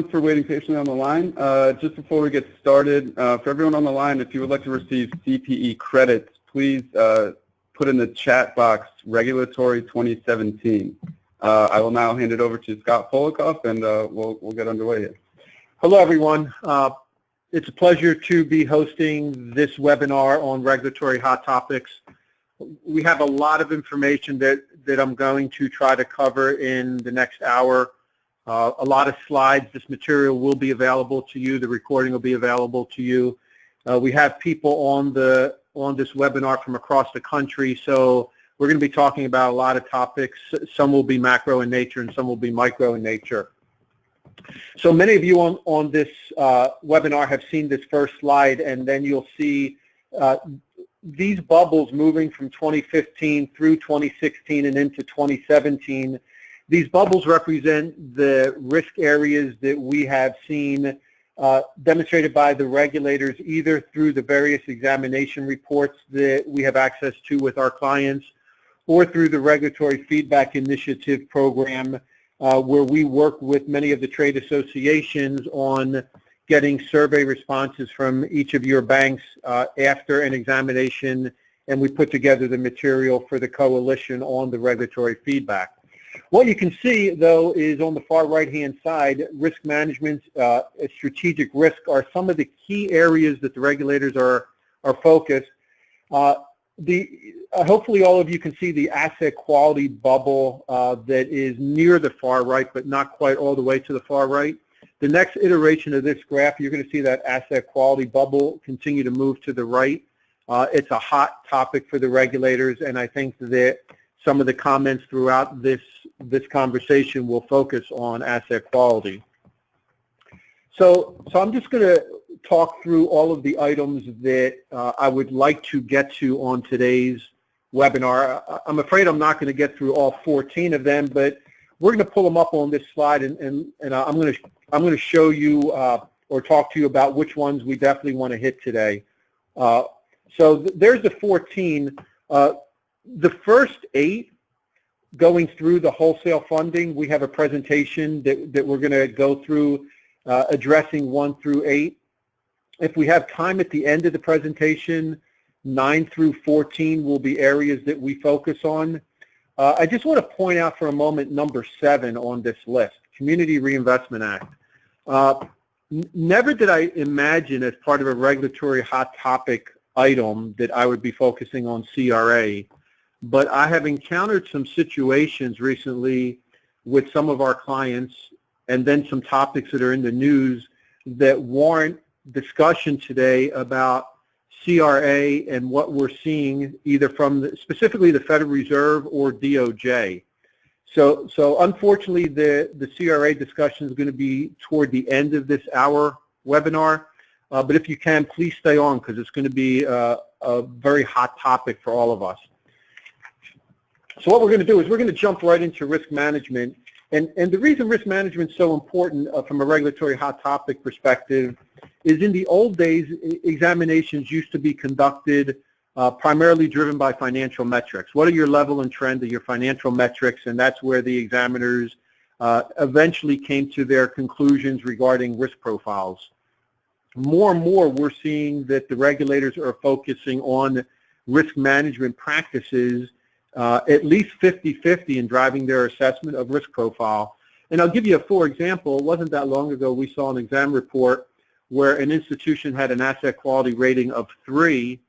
For waiting patiently on the line. Just before we get started, for everyone on the line, if you would like to receive CPE credits, please put in the chat box Regulatory 2017. I will now hand it over to Scott Polikoff, and we'll get underway here. Hello, everyone. It's a pleasure to be hosting this webinar on regulatory hot topics. We have a lot of information that I'm going to try to cover in the next hour. A lot of slides. This material will be available to you. The recording will be available to you. We have people on this webinar from across the country, so we're going to be talking about a lot of topics. Some will be macro in nature and some will be micro in nature. So many of you on this webinar have seen this first slide, and then you'll see these bubbles moving from 2015 through 2016 and into 2017. These bubbles represent the risk areas that we have seen demonstrated by the regulators, either through the various examination reports that we have access to with our clients, or through the Regulatory Feedback Initiative program, where we work with many of the trade associations on getting survey responses from each of your banks after an examination, and we put together the material for the coalition on the regulatory feedback. What you can see, though, is on the far right-hand side, risk management, strategic risk are some of the key areas that the regulators are focused. Hopefully all of you can see the asset quality bubble that is near the far right, but not quite all the way to the far right. The next iteration of this graph, you're going to see that asset quality bubble continue to move to the right. It's a hot topic for the regulators, and I think that some of the comments throughout this conversation will focus on asset quality. So I'm just going to talk through all of the items that I would like to get to on today's webinar. I'm afraid I'm not going to get through all 14 of them, but we're going to pull them up on this slide, and I'm going to show you or talk to you about which ones we definitely want to hit today. So there's the 14. The first 8, going through the wholesale funding, we have a presentation that we're going to go through addressing 1 through 8. If we have time at the end of the presentation, 9 through 14 will be areas that we focus on. I just want to point out for a moment number 7 on this list, Community Reinvestment Act. Never did I imagine as part of a regulatory hot topic item that I would be focusing on CRA. But I have encountered some situations recently with some of our clients, and then some topics that are in the news that warrant discussion today about CRA and what we're seeing either from specifically the Federal Reserve or DOJ. So unfortunately, the CRA discussion is going to be toward the end of this hour webinar. But if you can, please stay on, because it's going to be a very hot topic for all of us. So what we're going to do is we're going to jump right into risk management. And the reason risk management is so important from a regulatory hot topic perspective is in the old days, examinations used to be conducted primarily driven by financial metrics. What are your level and trend of your financial metrics? And that's where the examiners eventually came to their conclusions regarding risk profiles. More and more, we're seeing that the regulators are focusing on risk management practices at least 50-50 in driving their assessment of risk profile. And I'll give you a for example. It wasn't that long ago we saw an exam report where an institution had an asset quality rating of 3,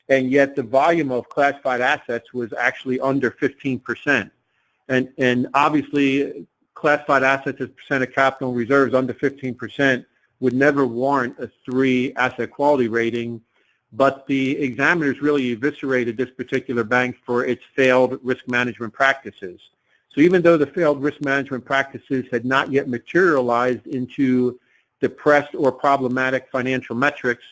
and yet the volume of classified assets was actually under 15%. And obviously, classified assets as percent of capital and reserves under 15% would never warrant a 3 asset quality rating. But the examiners really eviscerated this particular bank for its failed risk management practices. So even though the failed risk management practices had not yet materialized into depressed or problematic financial metrics,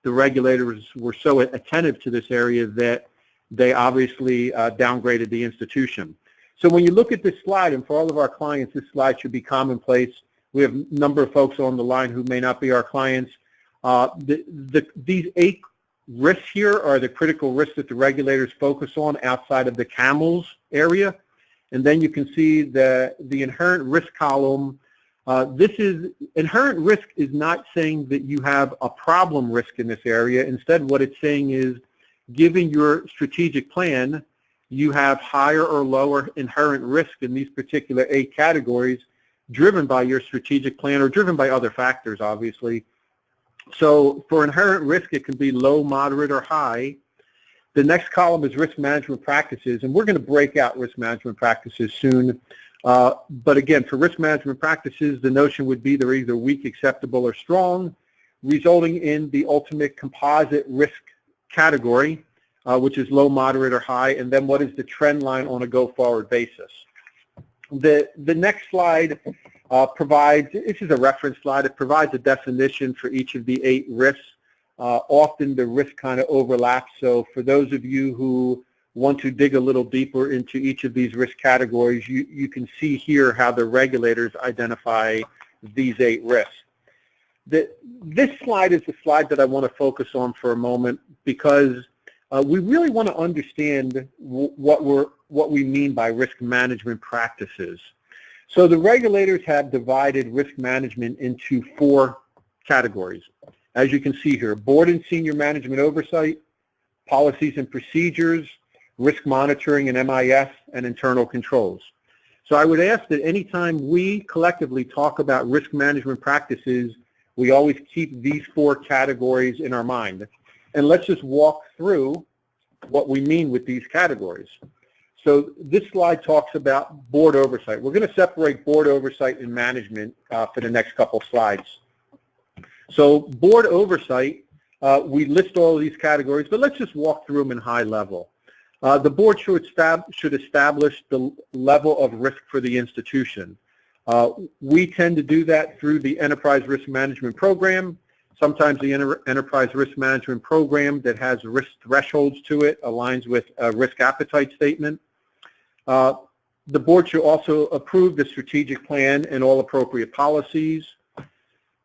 the regulators were so attentive to this area that they obviously downgraded the institution. So when you look at this slide, and for all of our clients, this slide should be commonplace. We have a number of folks on the line who may not be our clients. These 8 risks here are the critical risks that the regulators focus on outside of the CAMELS area. And then you can see the inherent risk column Inherent risk is not saying that you have a problem risk in this area. Instead, what it's saying is, given your strategic plan, you have higher or lower inherent risk in these particular 8 categories, driven by your strategic plan or driven by other factors, obviously. So for inherent risk, it can be low, moderate, or high. The next column is risk management practices, and we're going to break out risk management practices soon. But again, for risk management practices, the notion would be they're either weak, acceptable, or strong, resulting in the ultimate composite risk category, which is low, moderate, or high, and then what is the trend line on a go-forward basis. The next slide provides, this is a reference slide, it provides a definition for each of the 8 risks. Often the risk kind of overlaps, so for those of you who want to dig a little deeper into each of these risk categories, you can see here how the regulators identify these 8 risks. This slide is the slide that I want to focus on for a moment because we really want to understand what we mean by risk management practices. So the regulators have divided risk management into 4 categories. As you can see here, board and senior management oversight, policies and procedures, risk monitoring and MIS, and internal controls. So I would ask that anytime we collectively talk about risk management practices, we always keep these 4 categories in our mind. And let's just walk through what we mean with these categories. So this slide talks about board oversight. We're going to separate board oversight and management for the next couple slides. So board oversight, we list all of these categories, but let's just walk through them in high level. The board should establish the level of risk for the institution. We tend to do that through the Enterprise Risk Management Program. Sometimes the Enterprise Risk Management Program that has risk thresholds to it aligns with a risk appetite statement. The board should also approve the strategic plan and all appropriate policies.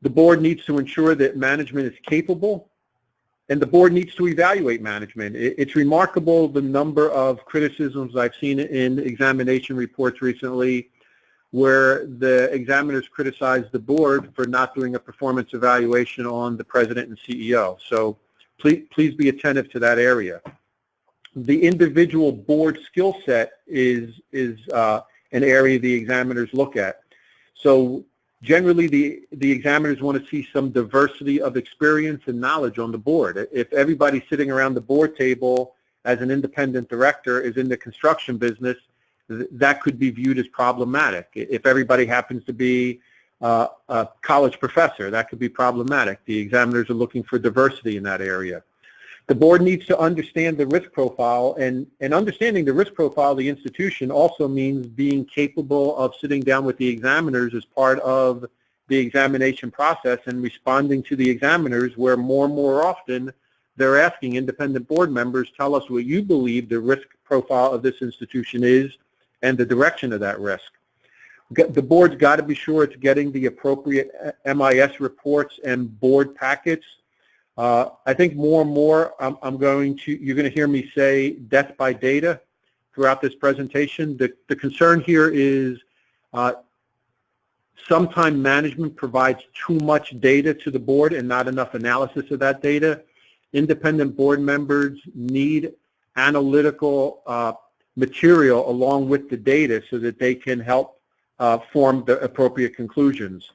The board needs to ensure that management is capable, and the board needs to evaluate management. It's remarkable the number of criticisms I've seen in examination reports recently where the examiners criticize the board for not doing a performance evaluation on the president and CEO. So please be attentive to that area. The individual board skill set is an area the examiners look at. So generally, the examiners want to see some diversity of experience and knowledge on the board. If everybody sitting around the board table as an independent director is in the construction business, that could be viewed as problematic. If everybody happens to be a college professor, that could be problematic. The examiners are looking for diversity in that area. The board needs to understand the risk profile, and understanding the risk profile of the institution also means being capable of sitting down with the examiners as part of the examination process and responding to the examiners, where more and more often they're asking independent board members, tell us what you believe the risk profile of this institution is and the direction of that risk. The board's got to be sure it's getting the appropriate MIS reports and board packets. I think more and more you're going to hear me say death by data throughout this presentation. The concern here is sometimes management provides too much data to the board and not enough analysis of that data. Independent board members need analytical material along with the data so that they can help form the appropriate conclusions.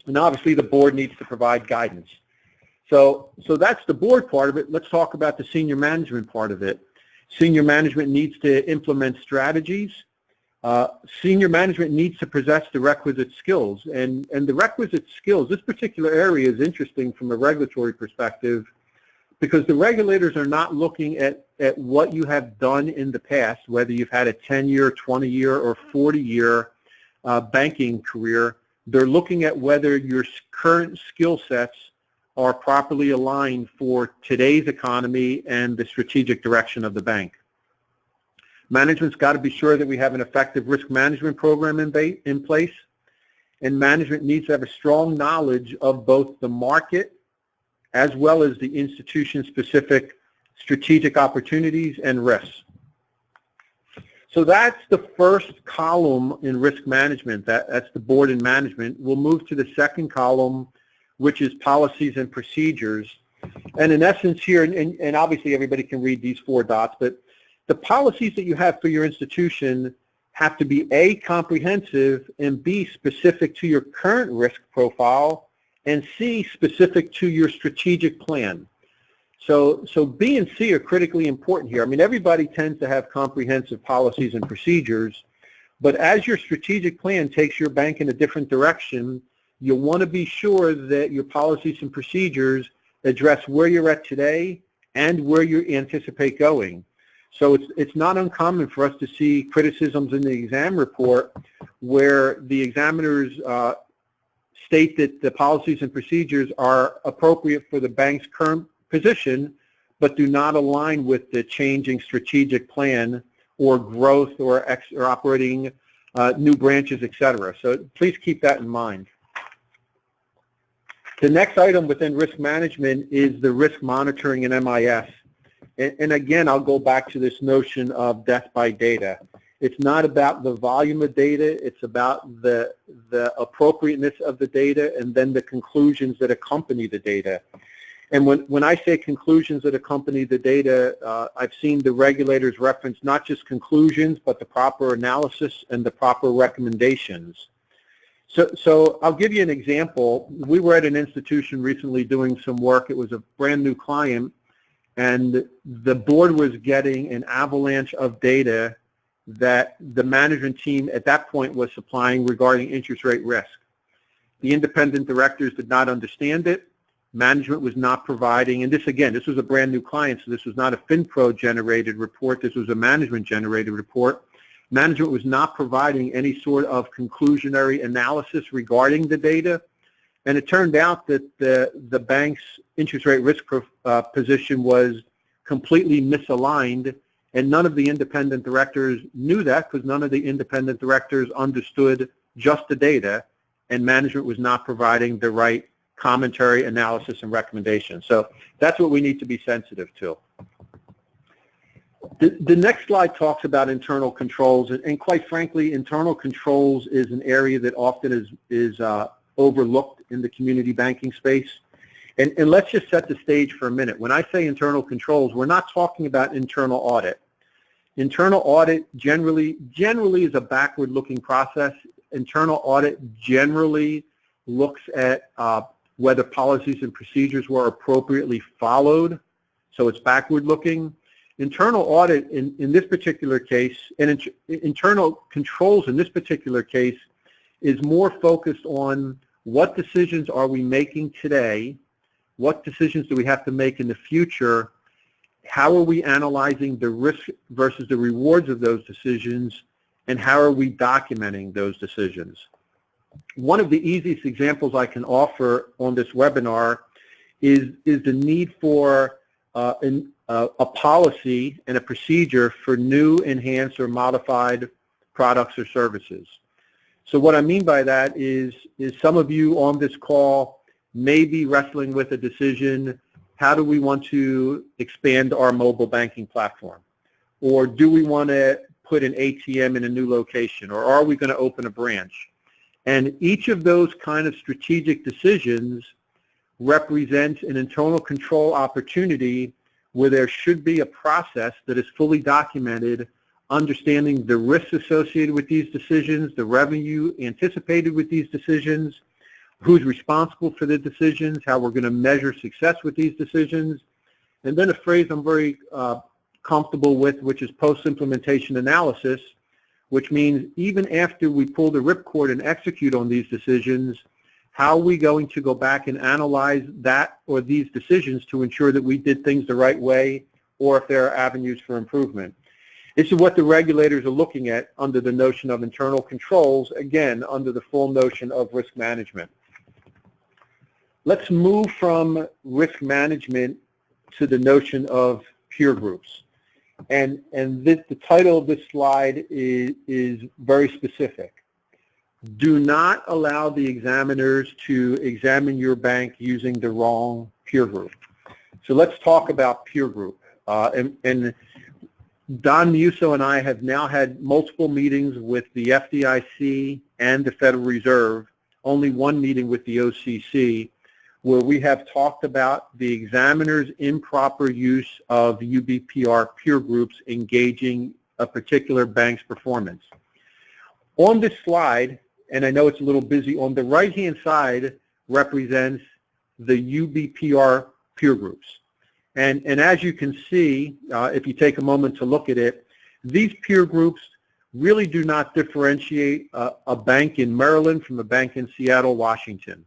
And obviously the board needs to provide guidance. So that's the board part of it. Let's talk about the senior management part of it. Senior management needs to implement strategies. Senior management needs to possess the requisite skills. And the requisite skills, this particular area is interesting from a regulatory perspective because the regulators are not looking at what you have done in the past, whether you've had a 10-year, 20-year, or 40-year banking career. They're looking at whether your current skill sets are properly aligned for today's economy and the strategic direction of the bank. Management's got to be sure that we have an effective risk management program in place, and management needs to have a strong knowledge of both the market as well as the institution-specific strategic opportunities and risks. So that's the first column in risk management. That's the board and management. We'll move to the second column, which is policies and procedures. And in essence here, and obviously everybody can read these 4 dots, but the policies that you have for your institution have to be A, comprehensive, and B, specific to your current risk profile, and C, specific to your strategic plan. So B and C are critically important here. I mean, everybody tends to have comprehensive policies and procedures, but as your strategic plan takes your bank in a different direction, you'll want to be sure that your policies and procedures address where you're at today and where you anticipate going. So it's not uncommon for us to see criticisms in the exam report where the examiners state that the policies and procedures are appropriate for the bank's current position, but do not align with the changing strategic plan or growth or operating new branches, et cetera. So please keep that in mind. The next item within risk management is the risk monitoring and MIS. And again, I'll go back to this notion of death by data. It's not about the volume of data, it's about the appropriateness of the data and then the conclusions that accompany the data. And when I say conclusions that accompany the data, I've seen the regulators reference not just conclusions, but the proper analysis and the proper recommendations. So I'll give you an example. We were at an institution recently doing some work. It was a brand new client, and the board was getting an avalanche of data that the management team at that point was supplying regarding interest rate risk. The independent directors did not understand it. Management was not providing, and this was a brand new client, so this was not a FinPro generated report, this was a management generated report. Management was not providing any sort of conclusionary analysis regarding the data, and it turned out that the bank's interest rate risk position was completely misaligned, and none of the independent directors knew that because none of the independent directors understood just the data, and management was not providing the right commentary, analysis, and recommendations. So that's what we need to be sensitive to. The next slide talks about internal controls, and quite frankly, internal controls is an area that often is overlooked in the community banking space. And let's just set the stage for a minute. When I say internal controls, we're not talking about internal audit. Internal audit generally is a backward-looking process. Internal audit generally looks at whether policies and procedures were appropriately followed, so it's backward-looking. Internal audit in this particular case, and internal controls in this particular case, is more focused on what decisions are we making today, what decisions do we have to make in the future, how are we analyzing the risk versus the rewards of those decisions, and how are we documenting those decisions. One of the easiest examples I can offer on this webinar is the need for a policy and a procedure for new, enhanced, or modified products or services. So what I mean by that is some of you on this call may be wrestling with a decision, how do we want to expand our mobile banking platform? Or do we want to put an ATM in a new location? Or are we going to open a branch? And each of those kind of strategic decisions represents an internal control opportunity where there should be a process that is fully documented, understanding the risks associated with these decisions, the revenue anticipated with these decisions, who's responsible for the decisions, how we're going to measure success with these decisions, and then a phrase I'm very comfortable with, which is post-implementation analysis, which means even after we pull the ripcord and execute on these decisions, how are we going to go back and analyze that or these decisions to ensure that we did things the right way, or if there are avenues for improvement. This is what the regulators are looking at under the notion of internal controls, again, under the full notion of risk management. Let's move from risk management to the notion of peer groups. And the title of this slide is very specific. Do not allow the examiners to examine your bank using the wrong peer group. So let's talk about peer group. And Don Musso and I have now had multiple meetings with the FDIC and the Federal Reserve, only one meeting with the OCC, where we have talked about the examiner's improper use of UBPR peer groups engaging a particular bank's performance. On this slide, and I know it's a little busy, on the right-hand side represents the UBPR peer groups. And as you can see, if you take a moment to look at it, these peer groups really do not differentiate a bank in Maryland from a bank in Seattle, Washington.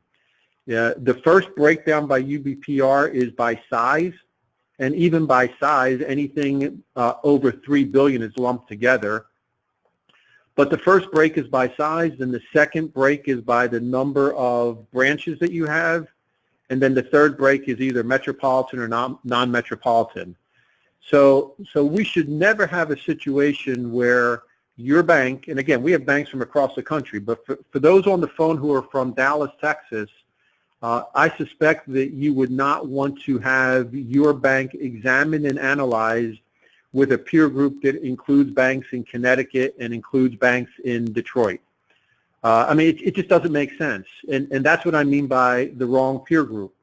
The first breakdown by UBPR is by size, and even by size, anything over $3 billion is lumped together. But the first break is by size, and the second break is by the number of branches that you have, and then the third break is either metropolitan or non-metropolitan. So we should never have a situation where your bank, and again, we have banks from across the country, but for those on the phone who are from Dallas, Texas, I suspect that you would not want to have your bank examined and analyzed with a peer group that includes banks in Connecticut and includes banks in Detroit. I mean, it just doesn't make sense, and that's what I mean by the wrong peer group.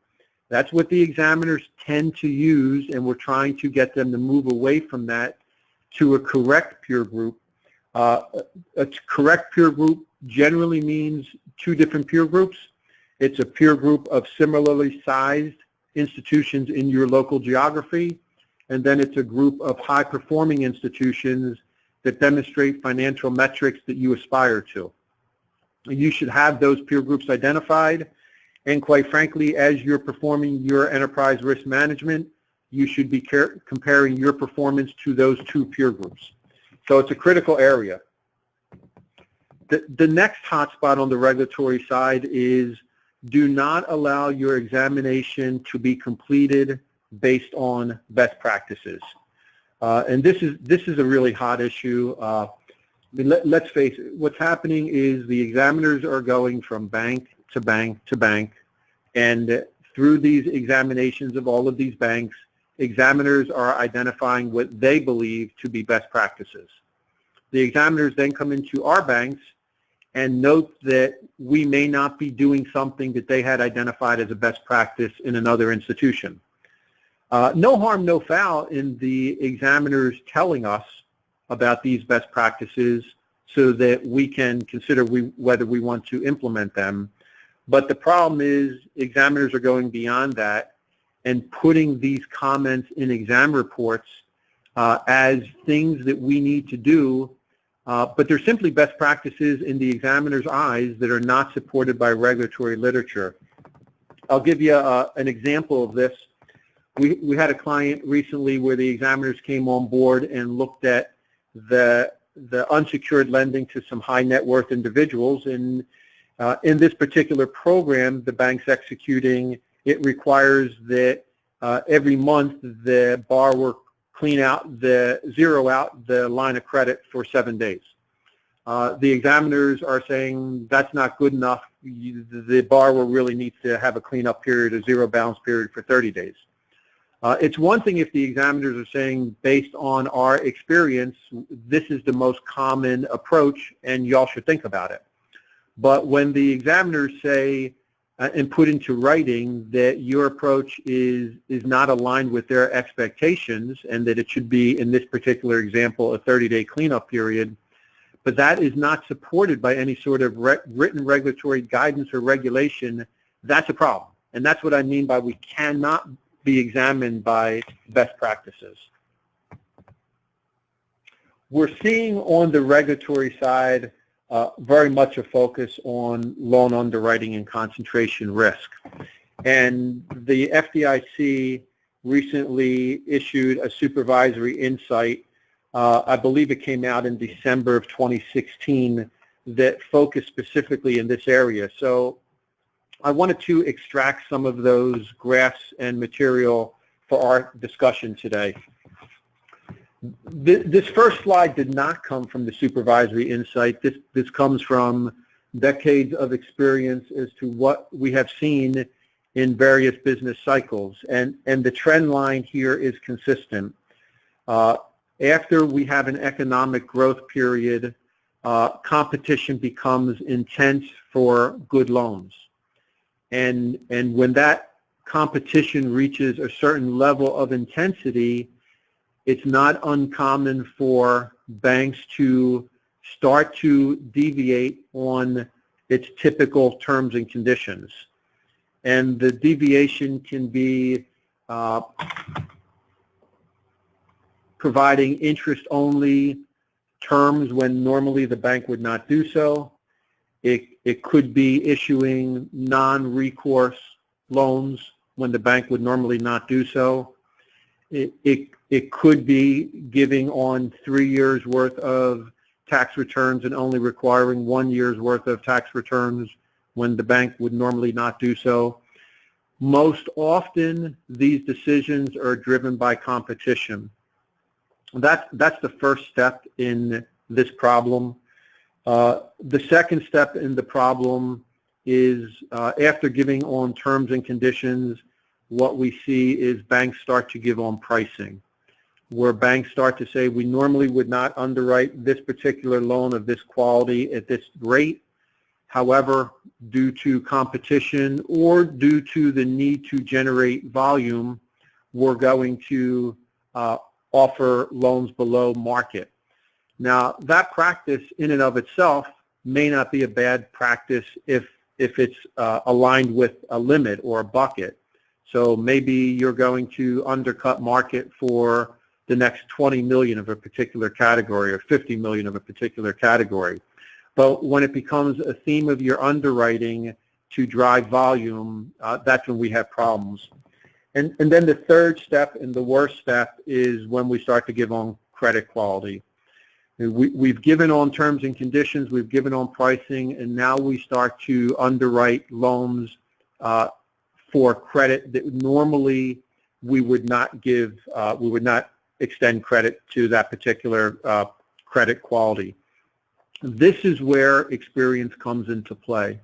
That's what the examiners tend to use, and we're trying to get them to move away from that to a correct peer group. A correct peer group generally means two different peer groups. It's a peer group of similarly sized institutions in your local geography, and then it's a group of high-performing institutions that demonstrate financial metrics that you aspire to. You should have those peer groups identified, and quite frankly, as you're performing your enterprise risk management, you should be comparing your performance to those two peer groups. So it's a critical area. The next hotspot on the regulatory side is do not allow your examination to be completed based on best practices. And this is a really hot issue. Let's face it, what's happening is the examiners are going from bank to bank to bank, and through these examinations of all of these banks, examiners are identifying what they believe to be best practices. The examiners then come into our banks and note that we may not be doing something that they had identified as a best practice in another institution. No harm, no foul in the examiners telling us about these best practices so that we can consider whether we want to implement them. But the problem is examiners are going beyond that and putting these comments in exam reports as things that we need to do, but they're simply best practices in the examiner's eyes that are not supported by regulatory literature. I'll give you an example of this. We had a client recently where the examiners came on board and looked at the unsecured lending to some high net worth individuals. And in this particular program, the bank's executing, it requires that every month the borrower zero out the line of credit for 7 days. The examiners are saying that's not good enough. The borrower really needs to have a cleanup period, a zero balance period for 30 days. It's one thing if the examiners are saying, based on our experience, this is the most common approach and y'all should think about it. But when the examiners say and put into writing that your approach is not aligned with their expectations and that it should be, in this particular example, a 30-day cleanup period, but that is not supported by any sort of written regulatory guidance or regulation, that's a problem. And that's what I mean by we cannot be examined by best practices. We're seeing on the regulatory side very much a focus on loan underwriting and concentration risk. And the FDIC recently issued a supervisory insight, I believe it came out in December of 2016, that focused specifically in this area. So I wanted to extract some of those graphs and material for our discussion today. This first slide did not come from the supervisory insight. This comes from decades of experience as to what we have seen in various business cycles. And the trend line here is consistent. after we have an economic growth period, competition becomes intense for good loans. And when that competition reaches a certain level of intensity, it's not uncommon for banks to start to deviate on its typical terms and conditions. And the deviation can be providing interest-only terms when normally the bank would not do so. It could be issuing non-recourse loans when the bank would normally not do so. It could be giving on 3 years worth of tax returns and only requiring 1 year's worth of tax returns when the bank would normally not do so. Most often, these decisions are driven by competition. That's the first step in this problem. The second step in the problem is after giving on terms and conditions, what we see is banks start to give on pricing, where banks start to say, we normally would not underwrite this particular loan of this quality at this rate. However, due to competition or due to the need to generate volume, we're going to offer loans below market. Now, that practice in and of itself may not be a bad practice if it's aligned with a limit or a bucket. So maybe you're going to undercut market for the next 20 million of a particular category or 50 million of a particular category. But when it becomes a theme of your underwriting to drive volume, that's when we have problems. And then the third step and the worst step is when we start to give on credit quality. We've given on terms and conditions, we've given on pricing, and now we start to underwrite loans for credit that normally we would not give, we would not extend credit to that particular credit quality. This is where experience comes into play.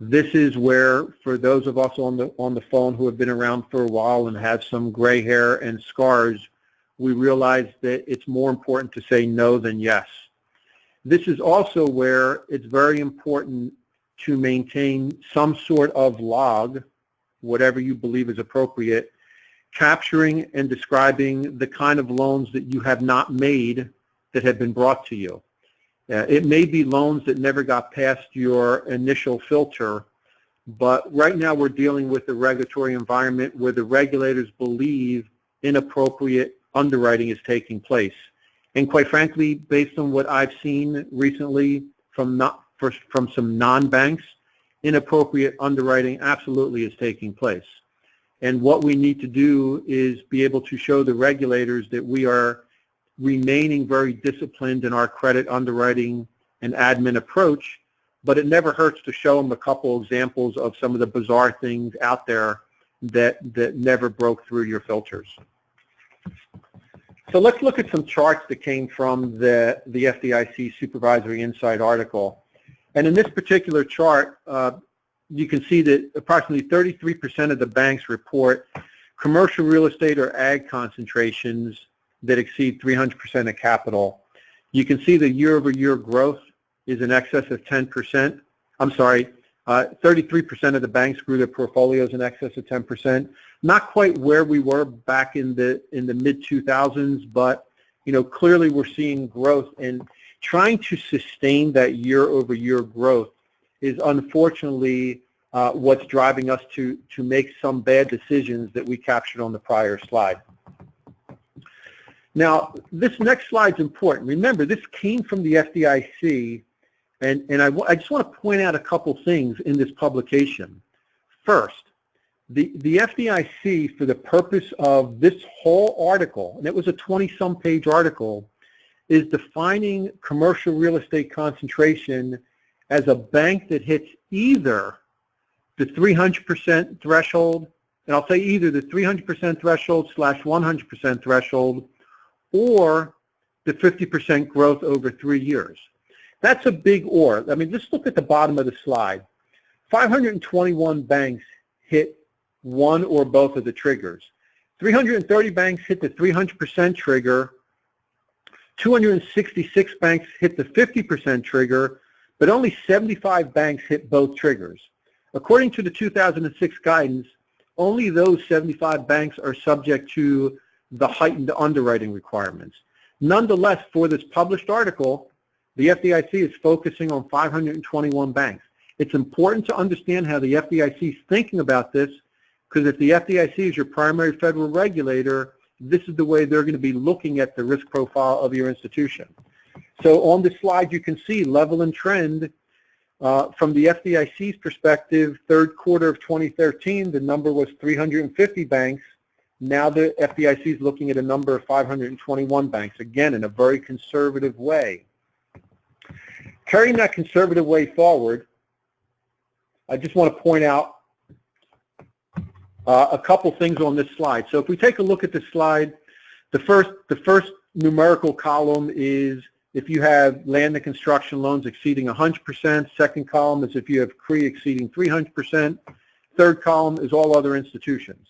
This is where, for those of us on the phone who have been around for a while and have some gray hair and scars, we realize that it's more important to say no than yes. This is also where it's very important to maintain some sort of log, whatever you believe is appropriate, capturing and describing the kind of loans that you have not made that have been brought to you. It may be loans that never got past your initial filter, but right now we're dealing with a regulatory environment where the regulators believe inappropriate underwriting is taking place. And quite frankly, based on what I've seen recently from some non-banks, inappropriate underwriting absolutely is taking place. And what we need to do is be able to show the regulators that we are remaining very disciplined in our credit underwriting and admin approach, but it never hurts to show them a couple examples of some of the bizarre things out there that never broke through your filters. So let's look at some charts that came from the FDIC Supervisory Insight article. And in this particular chart, you can see that approximately 33% of the banks report commercial real estate or ag concentrations that exceed 300% of capital. You can see the year-over-year growth is in excess of 10%. I'm sorry, 33% of the banks grew their portfolios in excess of 10%. Not quite where we were back in the mid-2000s, but clearly we're seeing growth, and trying to sustain that year-over-year growth is unfortunately what's driving us to make some bad decisions that we captured on the prior slide. Now, this next slide is important. Remember, this came from the FDIC, and I just want to point out a couple things in this publication. First, the FDIC, for the purpose of this whole article, and it was a 20-some page article, is defining commercial real estate concentration as a bank that hits either the 300% threshold, and I'll say either the 300% threshold / 100% threshold, or the 50% growth over 3 years. That's a big or. I mean, just look at the bottom of the slide. 521 banks hit one or both of the triggers. 330 banks hit the 300% trigger, 266 banks hit the 50% trigger, but only 75 banks hit both triggers. According to the 2006 guidance, only those 75 banks are subject to the heightened underwriting requirements. Nonetheless, for this published article, the FDIC is focusing on 521 banks. It's important to understand how the FDIC is thinking about this, because if the FDIC is your primary federal regulator, this is the way they're going to be looking at the risk profile of your institution. So on this slide, you can see level and trend. From the FDIC's perspective, third quarter of 2013, the number was 350 banks. Now the FDIC is looking at a number of 521 banks, again, in a very conservative way. Carrying that conservative way forward, I just want to point out a couple things on this slide. So if we take a look at this slide, the first numerical column is if you have land and construction loans exceeding 100%. Second column is if you have CRE exceeding 300%. Third column is all other institutions.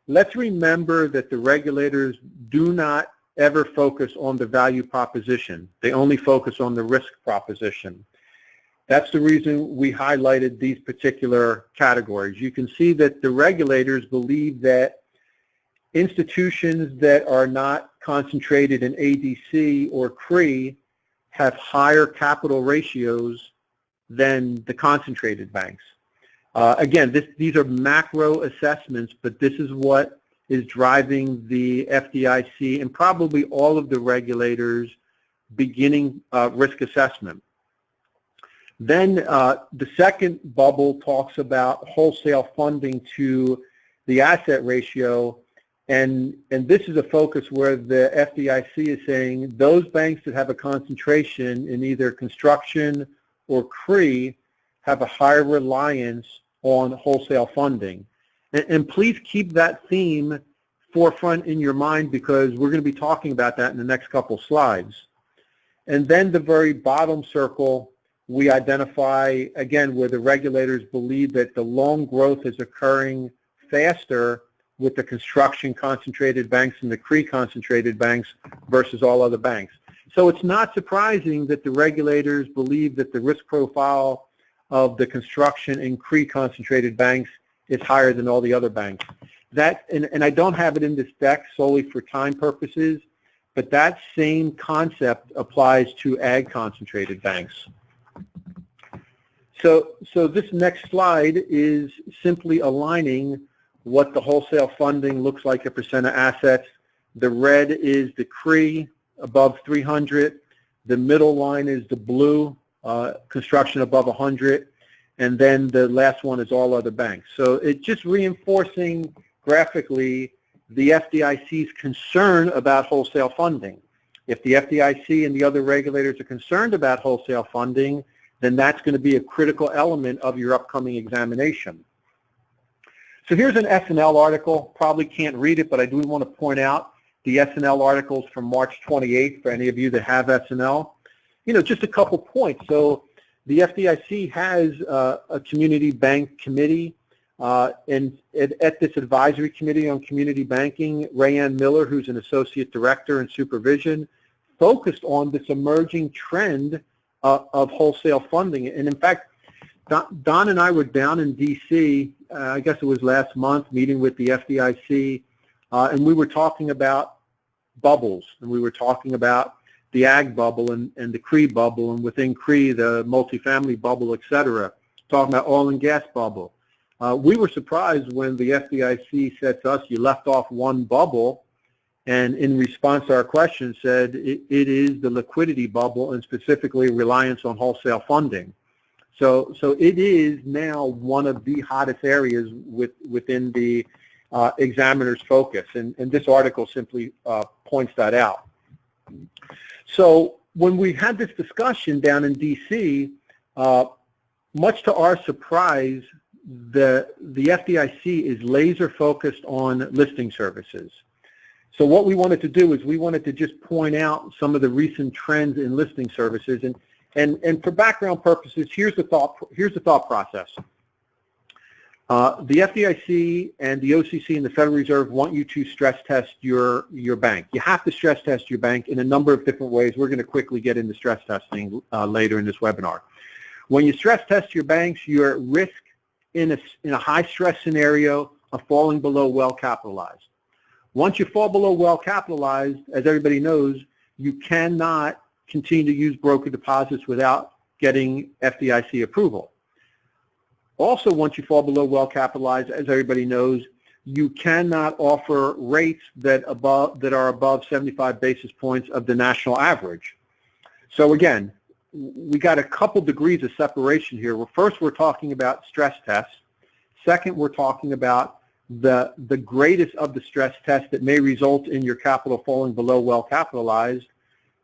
Let's remember that the regulators do not ever focus on the value proposition. They only focus on the risk proposition. That's the reason we highlighted these particular categories. You can see that the regulators believe that institutions that are not concentrated in ADC or CRE have higher capital ratios than the concentrated banks. Again, these are macro assessments, but this is what is driving the FDIC and probably all of the regulators beginning risk assessment. Then the second bubble talks about wholesale funding to the asset ratio, and this is a focus where the FDIC is saying those banks that have a concentration in either construction or CRE have a higher reliance on wholesale funding. And please keep that theme forefront in your mind, because we're going to be talking about that in the next couple slides. And then the very bottom circle, we identify, again, where the regulators believe that the loan growth is occurring faster with the construction concentrated banks and the CRE concentrated banks versus all other banks. So it's not surprising that the regulators believe that the risk profile of the construction and CRE concentrated banks is higher than all the other banks. That, and I don't have it in this deck solely for time purposes, but that same concept applies to ag concentrated banks. So this next slide is simply aligning what the wholesale funding looks like a percent of assets. The red is the CRE above 300. The middle line is the blue, construction above 100. And then the last one is all other banks. So it's just reinforcing graphically the FDIC's concern about wholesale funding. If the FDIC and the other regulators are concerned about wholesale funding, then that's going to be a critical element of your upcoming examination. So here's an SNL article. Probably can't read it, but I do want to point out the SNL articles from March 28th for any of you that have SNL. You know, just a couple points. So the FDIC has a community bank committee, and at this advisory committee on community banking, Rayanne Miller, who's an associate director in supervision, focused on this emerging trend of wholesale funding. And in fact, Don and I were down in D.C., I guess it was last month, meeting with the FDIC, and we were talking about bubbles, and we were talking about the ag bubble and the CRE bubble, and within CRE, the multifamily bubble, et cetera, talking about oil and gas bubble. We were surprised when the FDIC said to us, you left off one bubble, and in response to our question said it is the liquidity bubble, and specifically reliance on wholesale funding. So it is now one of the hottest areas within the examiner's focus, and this article simply points that out. So when we had this discussion down in D.C., much to our surprise, the FDIC is laser focused on listing services. So what we wanted to do is we wanted to just point out some of the recent trends in listing services, and for background purposes, here's the thought process. The FDIC and the OCC and the Federal Reserve want you to stress test your bank. You have to stress test your bank in a number of different ways. We're going to quickly get into stress testing later in this webinar. When you stress test your banks, you're at risk in a high stress scenario of falling below well capitalized. Once you fall below well capitalized, as everybody knows, you cannot continue to use broker deposits without getting FDIC approval. Also, once you fall below well capitalized, as everybody knows, you cannot offer rates that are above 75 basis points of the national average. So again, we got a couple degrees of separation here. First, we're talking about stress tests. Second, we're talking about the greatest of the stress tests that may result in your capital falling below well capitalized.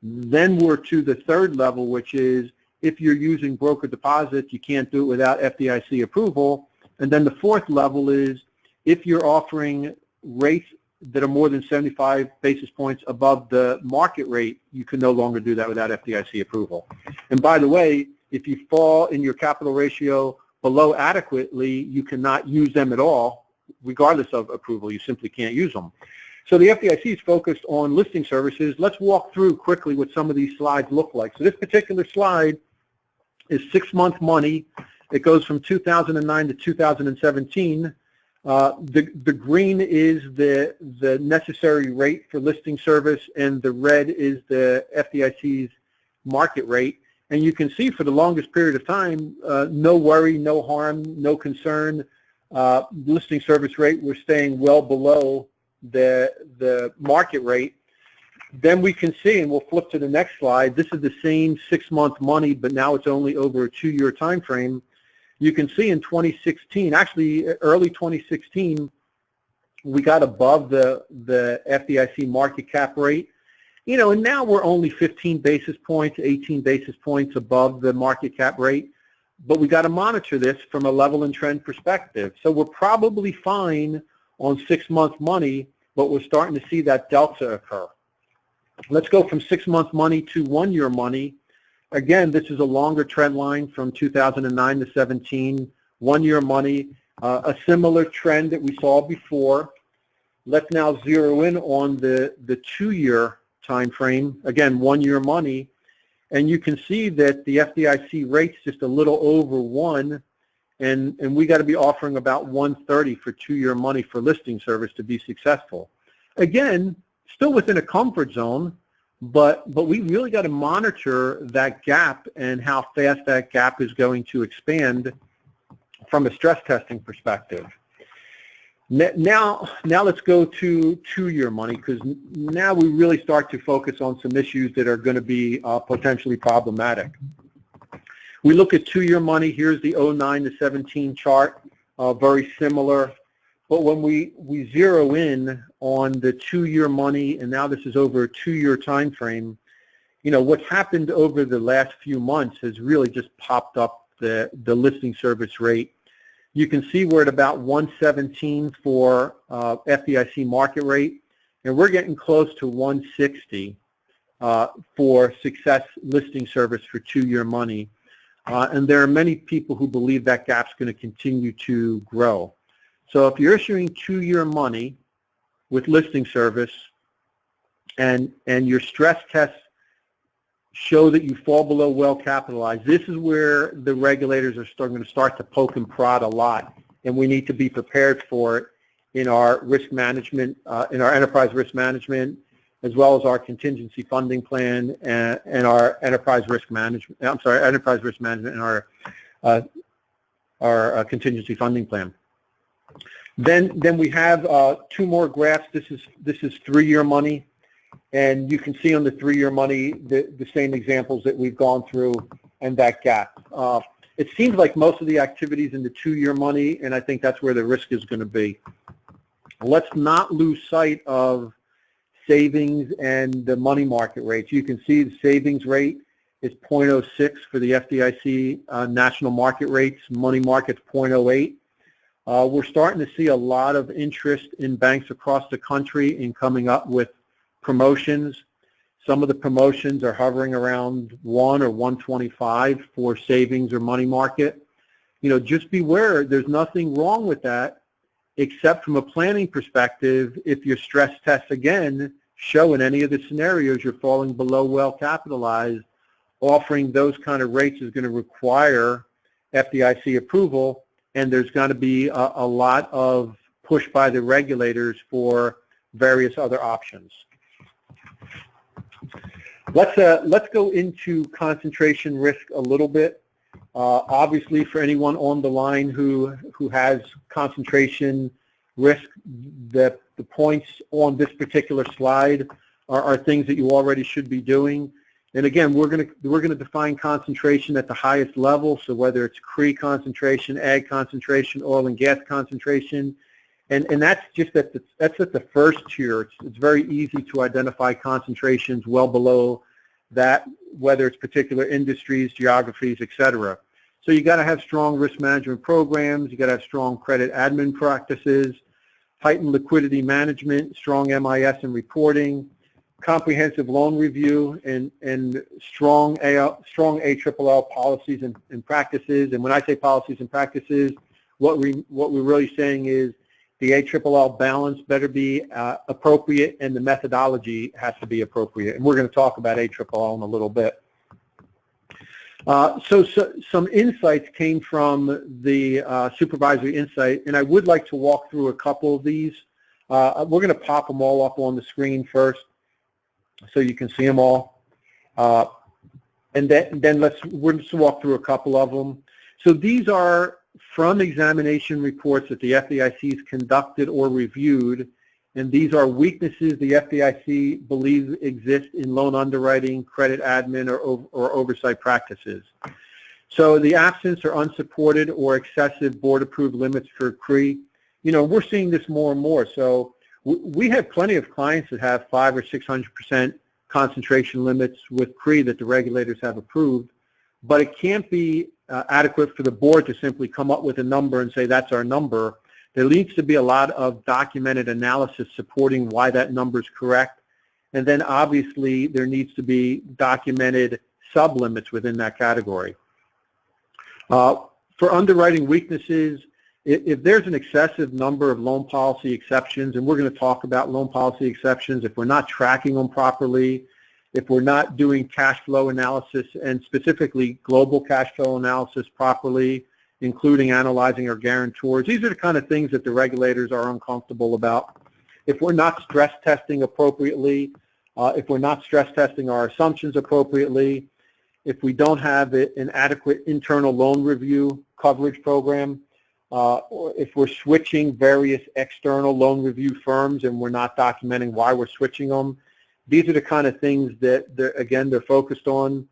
Then we're to the third level, which is if you're using broker deposits, you can't do it without FDIC approval. And then the fourth level is if you're offering rates that are more than 75 basis points above the market rate, you can no longer do that without FDIC approval. And by the way, if you fall in your capital ratio below adequately, you cannot use them at all, regardless of approval. You simply can't use them. So the FDIC is focused on listing services. Let's walk through quickly what some of these slides look like. So this particular slide is 6-month money. It goes from 2009 to 2017. The green is the necessary rate for listing service, and the red is the FDIC's market rate. And you can see for the longest period of time, no worry, no harm, no concern. Listing service rate, we're staying well below the market rate. Then we can see, and we'll flip to the next slide, this is the same 6-month money, but now it's only over a 2-year time frame. You can see in 2016, actually early 2016, we got above the FDIC market cap rate. You know, and now we're only 15 basis points, 18 basis points above the market cap rate. But we got to monitor this from a level and trend perspective. So we're probably fine on 6-month money, but we're starting to see that delta occur. Let's go from 6-month money to 1-year money. Again, this is a longer trend line from 2009 to 17. 1-year money, a similar trend that we saw before. Let's now zero in on the 2-year time frame. Again, 1-year money. And you can see that the FDIC rate's just a little over 1, and we got to be offering about 130 for 2-year money for listing service to be successful. Again, still within a comfort zone, but we really got to monitor that gap and how fast that gap is going to expand from a stress testing perspective. Now let's go to 2-year money, because now we really start to focus on some issues that are going to be potentially problematic. We look at 2-year money. Here's the 09 to 17 chart, very similar. But when we zero in on the 2-year money, and now this is over a 2-year time frame, you know, what's happened over the last few months has really just popped up the listing service rate. You can see we're at about 117 for FDIC market rate, and we're getting close to 160 for success listing service for 2-year money. And there are many people who believe that gap's going to continue to grow. So if you're issuing 2-year money with listing service and your stress tests show that you fall below well capitalized, this is where the regulators are going to start to poke and prod a lot, and we need to be prepared for it in our risk management, in our enterprise risk management, as well as our contingency funding plan and our enterprise risk management. I'm sorry, enterprise risk management and our contingency funding plan. Then we have 2 more graphs. This is 3-year money, and you can see on the 3-year money the same examples that we've gone through and that gap. It seems like most of the activities in the 2-year money, and I think that's where the risk is going to be. Let's not lose sight of savings and the money market rates. You can see the savings rate is 0.06 for the FDIC national market rates. Money market's 0.08. We're starting to see a lot of interest in banks across the country in coming up with promotions. Some of the promotions are hovering around 1 or 125 for savings or money market. just beware. There's nothing wrong with that, except from a planning perspective, if your stress tests again show in any of the scenarios you're falling below well capitalized, offering those kind of rates is going to require FDIC approval, and there's going to be a lot of push by the regulators for various other options. Let's go into concentration risk a little bit. Obviously, for anyone on the line who has concentration risk, the points on this particular slide are things that you already should be doing. And again, we're gonna define concentration at the highest level. So whether it's CRE concentration, ag concentration, oil and gas concentration, and that's just at the first tier. It's very easy to identify concentrations well below that, whether it's particular industries, geographies, et cetera. So you got to have strong risk management programs. You got to have strong credit admin practices, heightened liquidity management, strong MIS and reporting, comprehensive loan review, and strong ALLL policies and practices. And when I say policies and practices, what we're really saying is the ALLL balance better be appropriate, and the methodology has to be appropriate. And we're going to talk about ALLL in a little bit. So some insights came from the supervisory insight, and I would like to walk through a couple of these. We're going to pop them all up on the screen first, so you can see them all. And then we'll just walk through a couple of them. So these are from examination reports that the FDIC has conducted or reviewed, and these are weaknesses the FDIC believes exist in loan underwriting, credit admin, or oversight practices. So the absence or unsupported or excessive board-approved limits for CRE, we're seeing this more and more. So we have plenty of clients that have 500 or 600% concentration limits with CRE that the regulators have approved, but it can't be adequate for the board to simply come up with a number and say that's our number. There needs to be a lot of documented analysis supporting why that number is correct, and then obviously there needs to be documented sublimits within that category. For underwriting weaknesses, if there's an excessive number of loan policy exceptions, and we're going to talk about loan policy exceptions, if we're not tracking them properly, if we're not doing cash flow analysis, and specifically global cash flow analysis properly, including analyzing our guarantors, these are the kind of things that the regulators are uncomfortable about. If we're not stress testing appropriately, if we're not stress testing our assumptions appropriately, if we don't have an adequate internal loan review coverage program, or if we're switching various external loan review firms and we're not documenting why we're switching them, these are the kind of things that, they're focused on.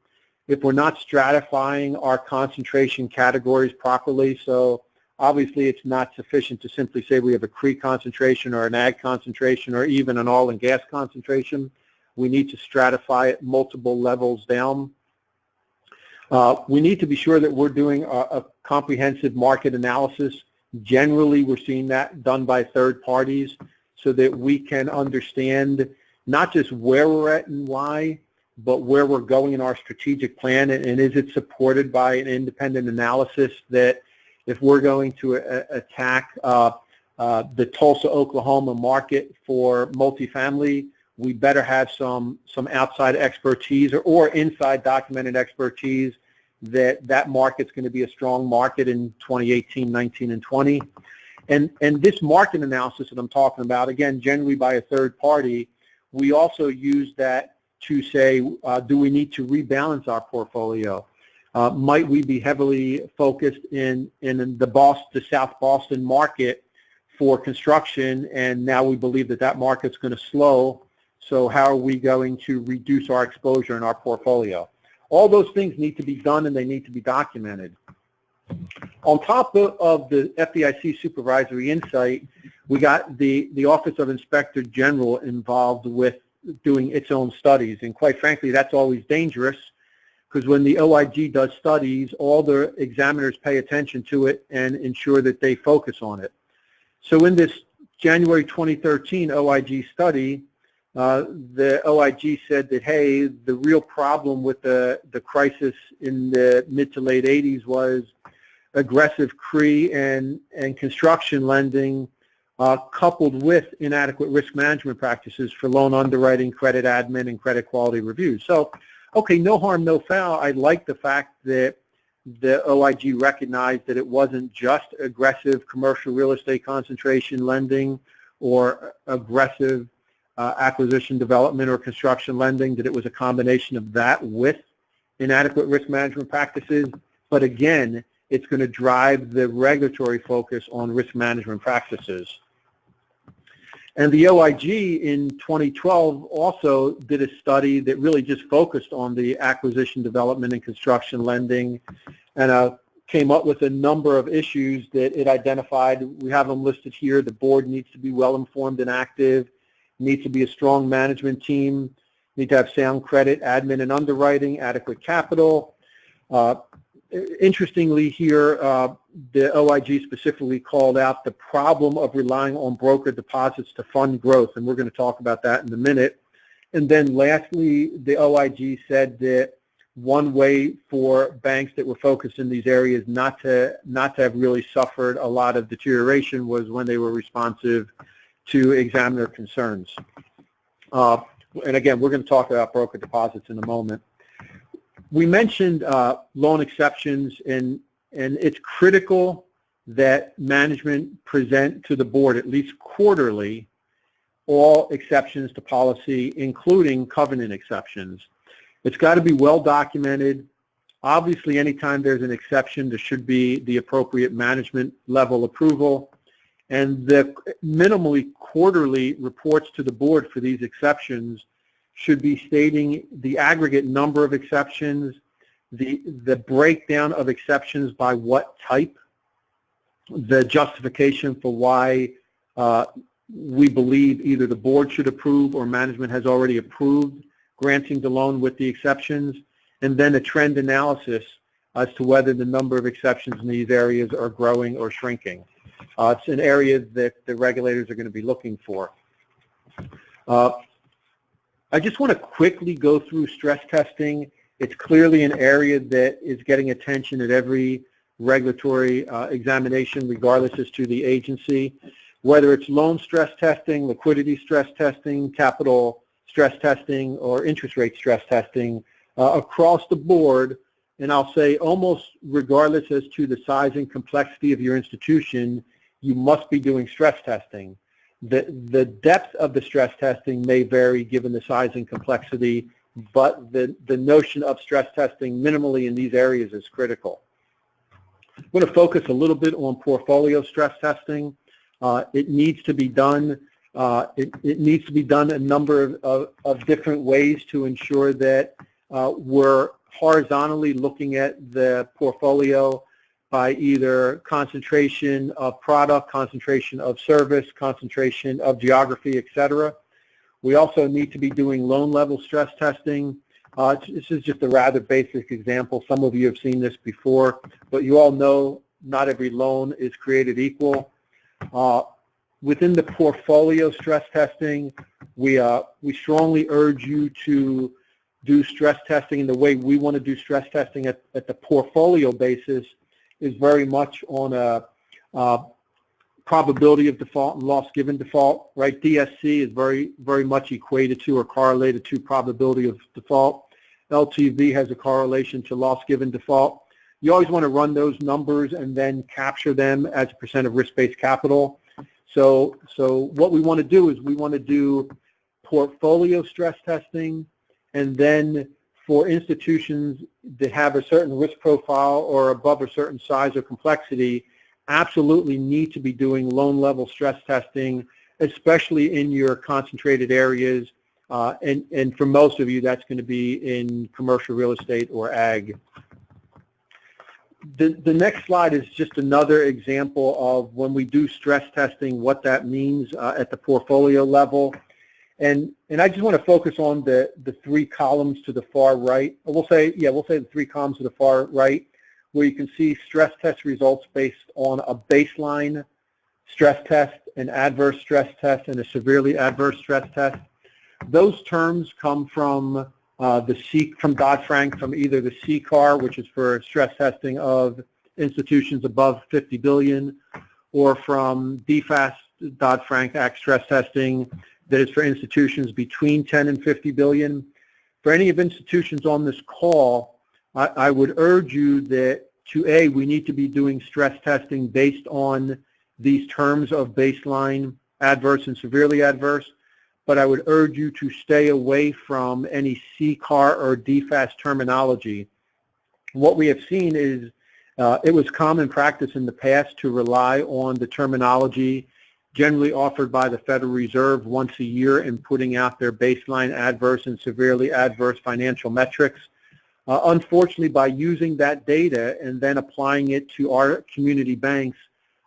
If we're not stratifying our concentration categories properly, so obviously it's not sufficient to simply say we have a CRE concentration or an ag concentration or even an oil and gas concentration. We need to stratify it multiple levels down. We need to be sure that we're doing a comprehensive market analysis. Generally, we're seeing that done by third parties so that we can understand not just where we're at and why, but where we're going in our strategic plan, and is it supported by an independent analysis that if we're going to attack the Tulsa, Oklahoma market for multifamily, we better have some outside expertise or inside documented expertise that market's going to be a strong market in 2018, 19, and 20. And this market analysis that I'm talking about, again, generally by a third party, we also use that to say, do we need to rebalance our portfolio? Might we be heavily focused in the South Boston market for construction, and now we believe that market's going to slow, so how are we going to reduce our exposure in our portfolio? All those things need to be done, and they need to be documented. On top of the FDIC supervisory insight, we got the Office of Inspector General involved with doing its own studies, and quite frankly, that's always dangerous, because when the OIG does studies, all the examiners pay attention to it and ensure that they focus on it. So in this January 2013 OIG study, the OIG said that, hey, the real problem with the crisis in the mid to late 80s was aggressive CRE and construction lending, coupled with inadequate risk management practices for loan underwriting, credit admin, and credit quality review. So, okay, no harm, no foul. I like the fact that the OIG recognized that it wasn't just aggressive commercial real estate concentration lending or aggressive acquisition development or construction lending, that it was a combination of that with inadequate risk management practices. But again, it's going to drive the regulatory focus on risk management practices. And the OIG in 2012 also did a study that really just focused on the acquisition, development, and construction lending, and came up with a number of issues that it identified. We have them listed here. The board needs to be well-informed and active, needs to be a strong management team, need to have sound credit, admin, and underwriting, adequate capital. Interestingly here, the OIG specifically called out the problem of relying on broker deposits to fund growth, and we're going to talk about that in a minute. And then lastly, the OIG said that one way for banks that were focused in these areas not to have really suffered a lot of deterioration was when they were responsive to examiner concerns. And again, we're going to talk about broker deposits in a moment. We mentioned loan exceptions, and it's critical that management present to the board at least quarterly all exceptions to policy, including covenant exceptions. It's got to be well documented. Obviously, anytime there's an exception, there should be the appropriate management level approval. And the minimally quarterly reports to the board for these exceptions should be stating the aggregate number of exceptions, the breakdown of exceptions by what type, the justification for why we believe either the board should approve or management has already approved granting the loan with the exceptions, and then a trend analysis as to whether the number of exceptions in these areas are growing or shrinking. It's an area that the regulators are going to be looking for. I just want to quickly go through stress testing. It's clearly an area that is getting attention at every regulatory examination, regardless as to the agency. Whether it's loan stress testing, liquidity stress testing, capital stress testing, or interest rate stress testing, across the board, and I'll say almost regardless as to the size and complexity of your institution, you must be doing stress testing. The depth of the stress testing may vary given the size and complexity, but the notion of stress testing minimally in these areas is critical. I'm going to focus a little bit on portfolio stress testing. It needs to be done. It needs to be done a number of different ways to ensure that we're horizontally looking at the portfolio by either concentration of product, concentration of service, concentration of geography, etc. We also need to be doing loan level stress testing. This is just a rather basic example. Some of you have seen this before, but you all know not every loan is created equal. Within the portfolio stress testing, we strongly urge you to do stress testing, and the way we want to do stress testing at the portfolio basis is very much on a probability of default and loss given default, right? DSC is very much equated to or correlated to probability of default. LTV has a correlation to loss given default. You always want to run those numbers and then capture them as a percent of risk-based capital. So what we want to do is we want to do portfolio stress testing, and then for institutions that have a certain risk profile or above a certain size or complexity, absolutely need to be doing loan level stress testing, especially in your concentrated areas. And for most of you, that's going to be in commercial real estate or ag. The next slide is just another example of when we do stress testing, what that means at the portfolio level. And I just want to focus on the three columns to the far right. We'll say the three columns to the far right, where you can see stress test results based on a baseline stress test, an adverse stress test, and a severely adverse stress test. Those terms come from from Dodd-Frank, from either the CCAR, which is for stress testing of institutions above 50 billion, or from DFAST, Dodd-Frank Act stress testing, that is for institutions between 10 and 50 billion. For any of institutions on this call, I would urge you that we need to be doing stress testing based on these terms of baseline, adverse, and severely adverse, but I would urge you to stay away from any CCAR or DFAST terminology. What we have seen is it was common practice in the past to rely on the terminology generally offered by the Federal Reserve once a year in putting out their baseline adverse and severely adverse financial metrics. Unfortunately, by using that data and then applying it to our community banks,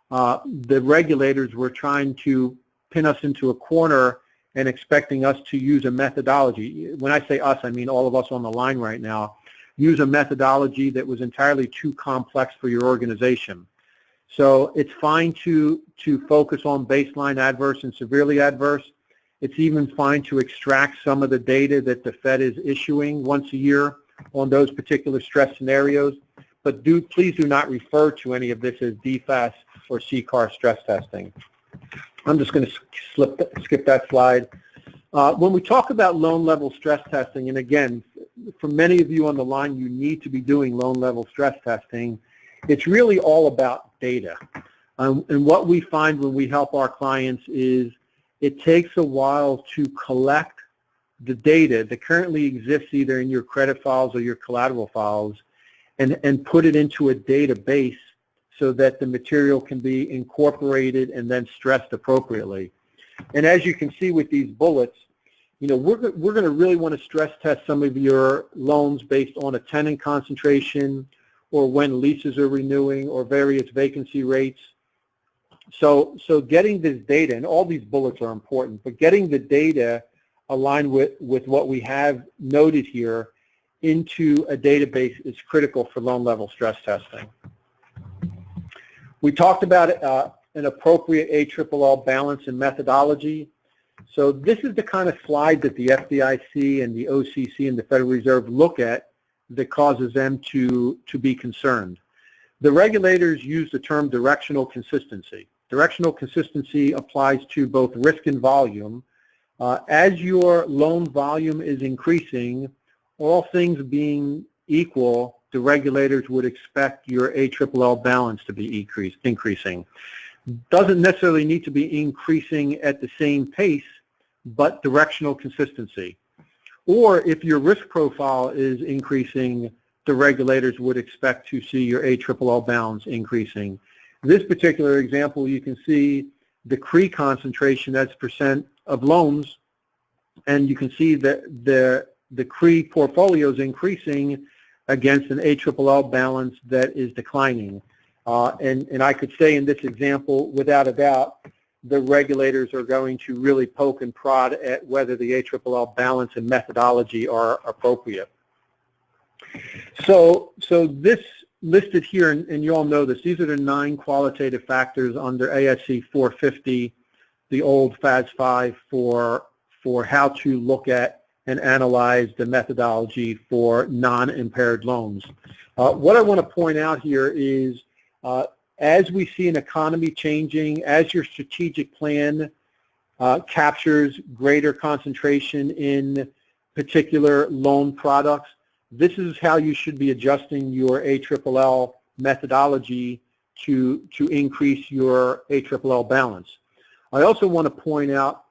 the regulators were trying to pin us into a corner and expecting us to use a methodology. When I say us, I mean all of us on the line right now, use a methodology that was entirely too complex for your organization. So it's fine to focus on baseline adverse and severely adverse. It's even fine to extract some of the data that the Fed is issuing once a year on those particular stress scenarios, but please do not refer to any of this as DFAST or CCAR stress testing. I'm just going to skip that slide. When we talk about loan level stress testing, and again, for many of you on the line, you need to be doing loan level stress testing. It's really all about data. And what we find when we help our clients is it takes a while to collect the data that currently exists either in your credit files or your collateral files and put it into a database so that the material can be incorporated and then stressed appropriately. And as you can see with these bullets, you know, we're going to really want to stress test some of your loans based on a tenant concentration or when leases are renewing or various vacancy rates. So getting this data, and all these bullets are important, but getting the data aligned with what we have noted here into a database is critical for loan level stress testing. We talked about an appropriate ALLL balance and methodology. So this is the kind of slide that the FDIC and the OCC and the Federal Reserve look at that causes them to be concerned. The regulators use the term directional consistency. Directional consistency applies to both risk and volume. As your loan volume is increasing, all things being equal, the regulators would expect your ALLL balance to be increasing. Doesn't necessarily need to be increasing at the same pace, but directional consistency. Or if your risk profile is increasing, the regulators would expect to see your ALLL balance increasing. This particular example, you can see the CRE concentration as percent of loans, and you can see that the CRE portfolio is increasing against an ALLL balance that is declining. And I could say in this example, without a doubt, the regulators are going to really poke and prod at whether the ALLL balance and methodology are appropriate. So this listed here, and you all know this, these are the 9 qualitative factors under ASC 450, the old FAS 5, for how to look at and analyze the methodology for non-impaired loans. What I want to point out here is as we see an economy changing, as your strategic plan captures greater concentration in particular loan products, this is how you should be adjusting your ALLL methodology to increase your ALLL balance. I also want to point out,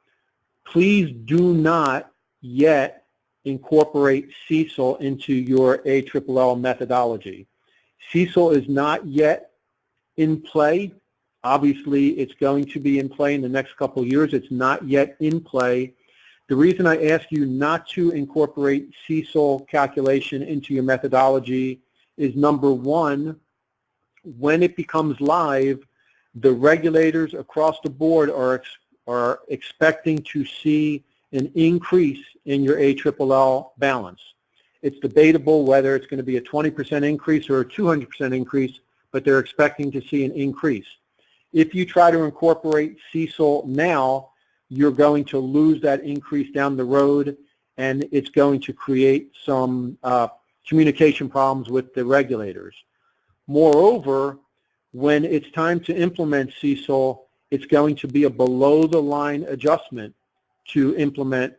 please do not yet incorporate CECL into your ALLL methodology. CECL is not yet in play. Obviously, it's going to be in play in the next couple of years. It's not yet in play. The reason I ask you not to incorporate CECL calculation into your methodology is, number one, when it becomes live, the regulators across the board are expecting to see an increase in your ALLL balance. It's debatable whether it's going to be a 20% increase or a 200% increase, but they're expecting to see an increase. If you try to incorporate CECL now, you're going to lose that increase down the road, and it's going to create some communication problems with the regulators. Moreover, when it's time to implement CECL, it's going to be a below-the-line adjustment to implement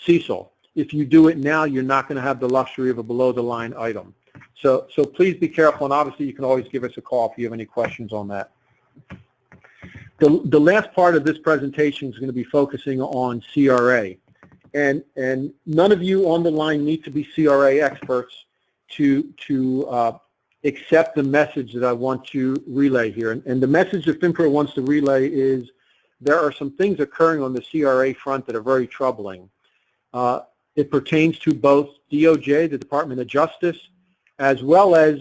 CECL. If you do it now, you're not going to have the luxury of a below-the-line item. So please be careful, and obviously you can always give us a call if you have any questions on that. The last part of this presentation is going to be focusing on CRA. And none of you on the line need to be CRA experts to accept the message that I want to relay here. And the message that FinPro wants to relay is there are some things occurring on the CRA front that are very troubling. It pertains to both DOJ, the Department of Justice, as well as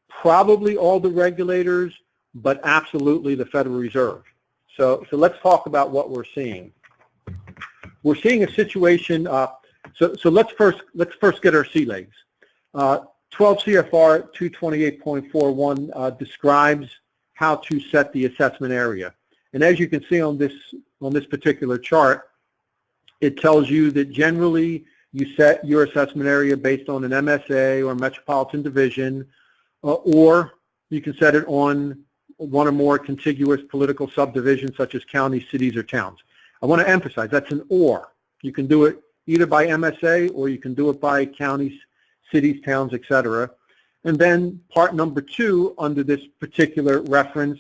probably all the regulators, but absolutely the Federal Reserve. So let's talk about what we're seeing. We're seeing a situation. So let's first get our sea legs. 12 CFR 228.41 describes how to set the assessment area, and as you can see on this particular chart, it tells you that generally you set your assessment area based on an MSA or metropolitan division, or you can set it on one or more contiguous political subdivisions such as counties, cities, or towns. I want to emphasize that's an or. You can do it either by MSA or you can do it by counties, cities, towns, etc. And then part number 2 under this particular reference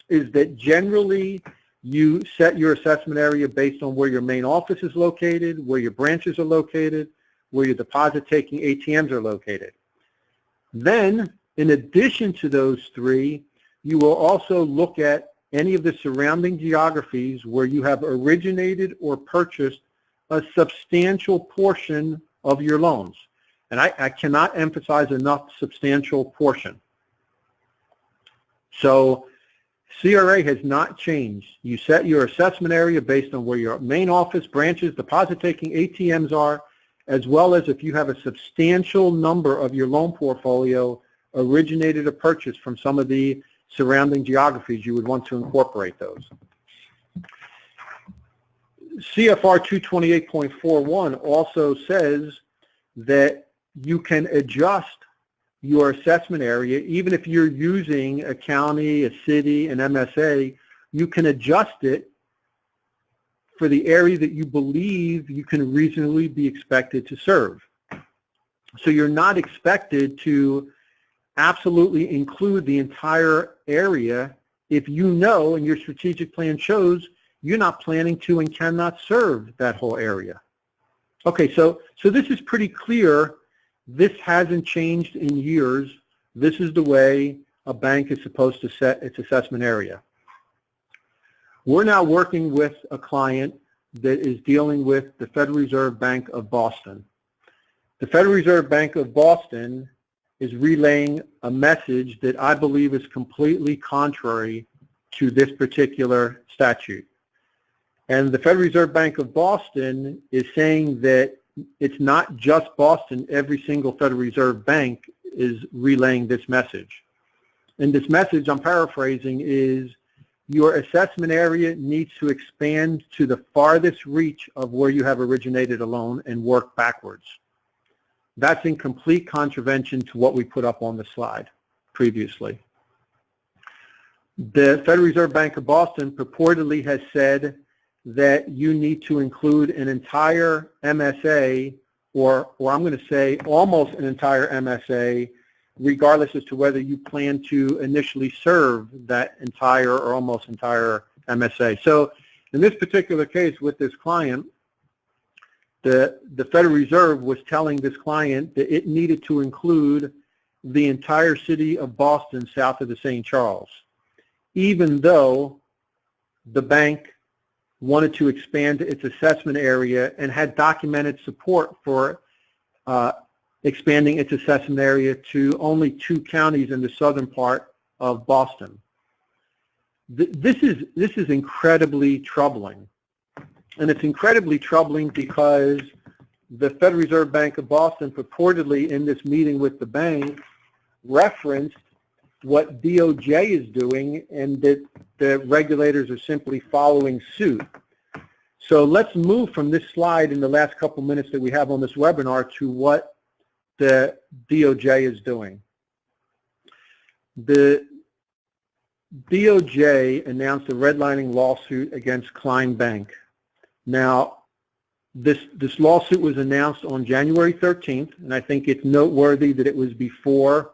is that generally you set your assessment area based on where your main office is located, where your branches are located, where your deposit-taking ATMs are located. Then, in addition to those 3, you will also look at any of the surrounding geographies where you have originated or purchased a substantial portion of your loans. And I cannot emphasize enough substantial portion. So CRA has not changed. You set your assessment area based on where your main office, branches, deposit-taking ATMs are, as well as if you have a substantial number of your loan portfolio originated or purchased from some of the surrounding geographies, you would want to incorporate those. CFR 228.41 also says that you can adjust your assessment area, even if you're using a county, a city, an MSA, you can adjust it for the area that you believe you can reasonably be expected to serve. So you're not expected to absolutely include the entire area if you know and your strategic plan shows you're not planning to and cannot serve that whole area. Okay, so this is pretty clear. This hasn't changed in years. This is the way a bank is supposed to set its assessment area. We're now working with a client that is dealing with the Federal Reserve Bank of Boston. The Federal Reserve Bank of Boston is relaying a message that I believe is completely contrary to this particular statute. And the Federal Reserve Bank of Boston is saying that it's not just Boston, every single Federal Reserve bank is relaying this message. And this message, I'm paraphrasing, is your assessment area needs to expand to the farthest reach of where you have originated a loan and work backwards. That's in complete contravention to what we put up on the slide previously. The Federal Reserve Bank of Boston purportedly has said that you need to include an entire MSA, or I'm going to say almost an entire MSA, regardless as to whether you plan to initially serve that entire or almost entire MSA. So in this particular case with this client, the Federal Reserve was telling this client that it needed to include the entire city of Boston south of the St. Charles, even though the bank wanted to expand its assessment area and had documented support for expanding its assessment area to only 2 counties in the southern part of Boston. This is incredibly troubling. And it's incredibly troubling because the Federal Reserve Bank of Boston purportedly in this meeting with the bank referenced what DOJ is doing and that the regulators are simply following suit. So let's move from this slide in the last couple minutes that we have on this webinar to what the DOJ is doing. The DOJ announced a redlining lawsuit against Klein Bank. Now, this lawsuit was announced on January 13th, and I think it's noteworthy that it was before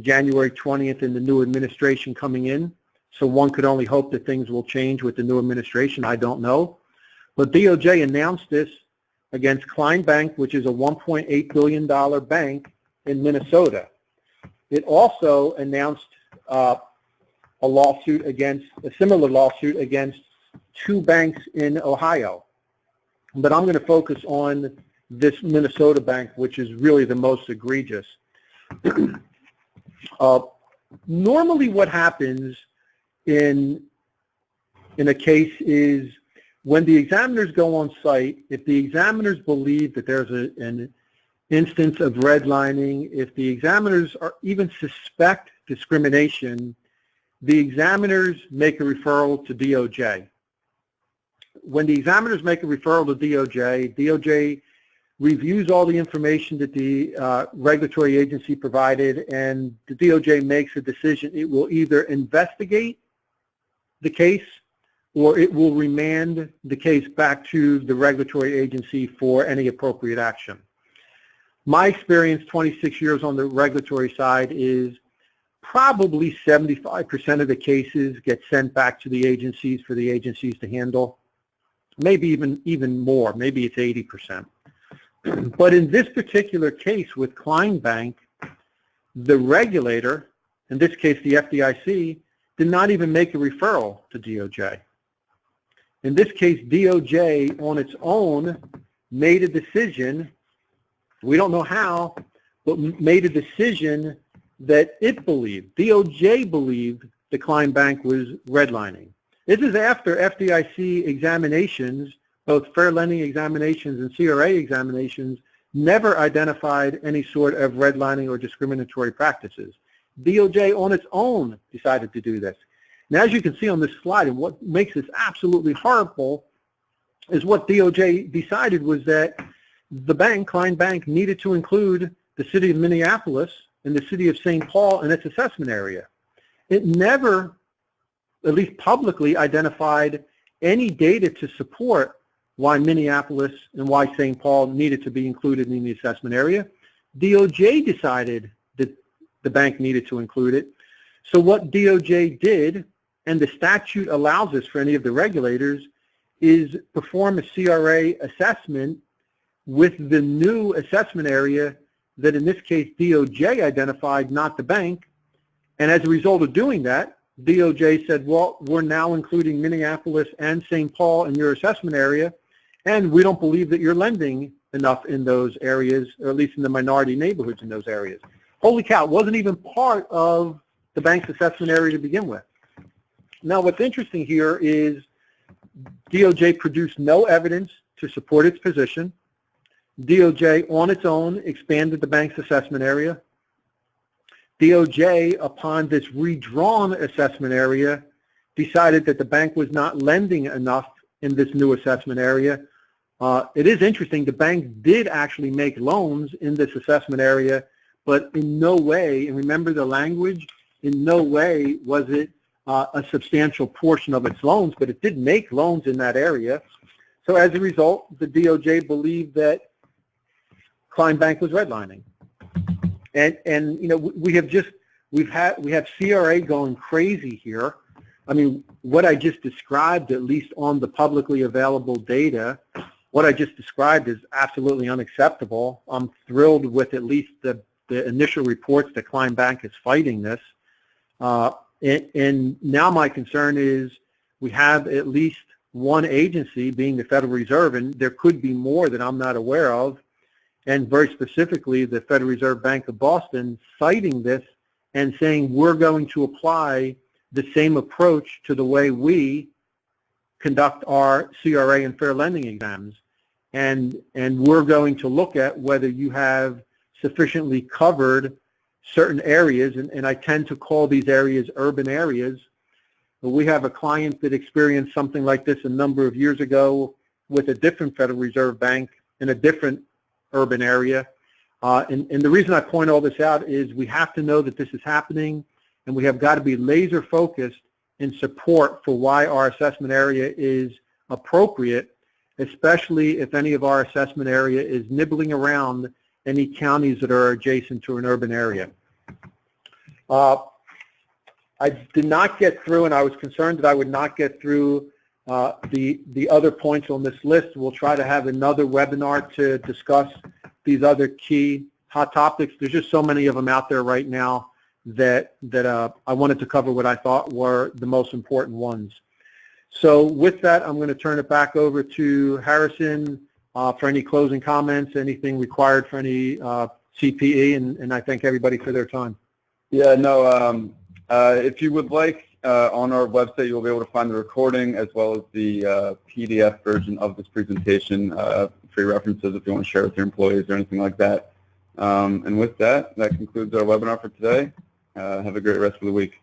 January 20th and the new administration coming in. So one could only hope that things will change with the new administration. I don't know. But DOJ announced this against Klein Bank, which is a $1.8 billion bank in Minnesota. It also announced a similar lawsuit against two banks in Ohio. But I'm going to focus on this Minnesota bank, which is really the most egregious. Normally what happens in a case is when the examiners go on site, if the examiners believe that there's an instance of redlining, if the examiners even suspect discrimination, the examiners make a referral to DOJ. When the examiners make a referral to DOJ, DOJ reviews all the information that the regulatory agency provided, and the DOJ makes a decision. It will either investigate the case or it will remand the case back to the regulatory agency for any appropriate action. My experience, 26 years on the regulatory side, is probably 75% of the cases get sent back to the agencies for the agencies to handle. Maybe even more, maybe it's 80%. But in this particular case with Klein Bank, the regulator, in this case the FDIC, did not even make a referral to DOJ. In this case, DOJ on its own made a decision, we don't know how, but made a decision that it believed, DOJ believed, the Klein Bank was redlining. This is after FDIC examinations, both fair lending examinations and CRA examinations, never identified any sort of redlining or discriminatory practices. DOJ on its own decided to do this. And as you can see on this slide, and what makes this absolutely horrible is what DOJ decided was that the bank, Klein Bank, needed to include the city of Minneapolis and the city of St. Paul in its assessment area. It never, at least publicly, identified any data to support why Minneapolis and why St. Paul needed to be included in the assessment area. DOJ decided that the bank needed to include it. So what DOJ did, and the statute allows this for any of the regulators, is perform a CRA assessment with the new assessment area that in this case DOJ identified, not the bank. And as a result of doing that, DOJ said, well, we're now including Minneapolis and St. Paul in your assessment area, and we don't believe that you're lending enough in those areas, or at least in the minority neighborhoods in those areas. Holy cow, it wasn't even part of the bank's assessment area to begin with. Now what's interesting here is DOJ produced no evidence to support its position. DOJ on its own expanded the bank's assessment area. DOJ, upon this redrawn assessment area, decided that the bank was not lending enough in this new assessment area. It is interesting, the bank did actually make loans in this assessment area, but in no way, and remember the language, in no way was it a substantial portion of its loans, but it did make loans in that area. So as a result, the DOJ believed that Klein Bank was redlining. And you know, we have CRA going crazy here. I mean, what I just described, at least on the publicly available data, what I just described is absolutely unacceptable. I'm thrilled with at least the initial reports that Klein Bank is fighting this. And now my concern is we have at least one agency, being the Federal Reserve, and there could be more that I'm not aware of, and very specifically the Federal Reserve Bank of Boston, citing this and saying we're going to apply the same approach to the way we conduct our CRA and fair lending exams. And we're going to look at whether you have sufficiently covered certain areas, and I tend to call these areas urban areas. We have a client that experienced something like this a number of years ago with a different Federal Reserve Bank in a different urban area. And the reason I point all this out is we have to know that this is happening, and we have got to be laser focused in support for why our assessment area is appropriate, especially if any of our assessment area is nibbling around any counties that are adjacent to an urban area. I did not get through, and I was concerned that I would not get through the other points on this list. We'll try to have another webinar to discuss these other key hot topics. There's just so many of them out there right now that I wanted to cover what I thought were the most important ones. So with that, I'm going to turn it back over to Harrison for any closing comments, anything required for any CPE, and I thank everybody for their time. Yeah, no, if you would like, on our website, you'll be able to find the recording as well as the PDF version of this presentation for your references if you want to share with your employees or anything like that. And with that, that concludes our webinar for today. Have a great rest of the week.